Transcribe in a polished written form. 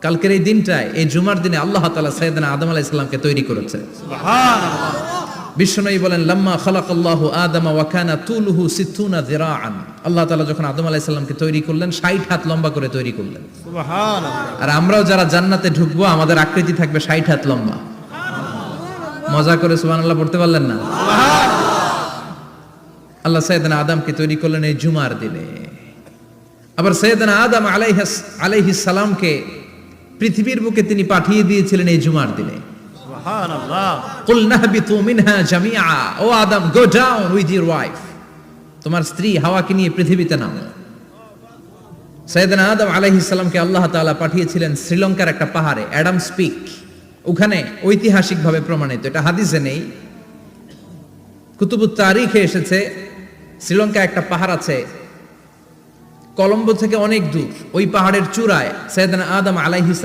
কালকের এই দিনটায়, এই জুমার দিনে আল্লাহ তাআলা সাইয়েদনা আদম আলাইহিস সালামকে তৈরি করেছে। সুবহানাল্লাহ। বিশ্বনবী বলেন, লাম্মা খালাকাল্লাহু আদামা ওয়া কানা তুলুহু 60 যিরাআন। আল্লাহ তাআলা যখন আদম আলাইহিস সালামকে তৈরি করলেন 60 হাত লম্বা করে তৈরি করলেন। সুবহানাল্লাহ। আর আমরাও যারা জান্নাতে ঢুকবো আমাদের আকৃতি থাকবে 60 হাত লম্বা। মজা করে সুবহানাল্লাহ পড়তে পারলেন না? আল্লাহ সাইয়েদনা আদমকে তৈরি করলেন এই জুমার দিনে। আবার সাইয়েদনা আদম আলাইহিস সালামকে পৃথিবীর বুকে তিনি পাঠিয়ে দিয়েছিলেন এই জুমার দিনে। সুবহানাল্লাহ। কুল নাহবিতু মিনহা জামিআ, ও Adam, go down with your wife, তোমার স্ত্রী হাওয়াকে নিয়ে পৃথিবীতে নামো। সাইয়েদনা আদম আলাইহিস সালামকে আল্লাহ তাআলা পাঠিয়েছিলেন শ্রীলঙ্কার একটা পাহাড়ে, অ্যাডামস পিক। ওখানে ঐতিহাসিকভাবে প্রমাণিত, এটা হাদিসে নেই, কুতুবুত তারিখে এসেছে। শ্রীলঙ্কায় একটা পাহাড় আছে, কলম্বো থেকে অনেক দূর। ওই পাহাড়ের চূড়ায় সাইয়েদনা আদম আলাইহিস সালাম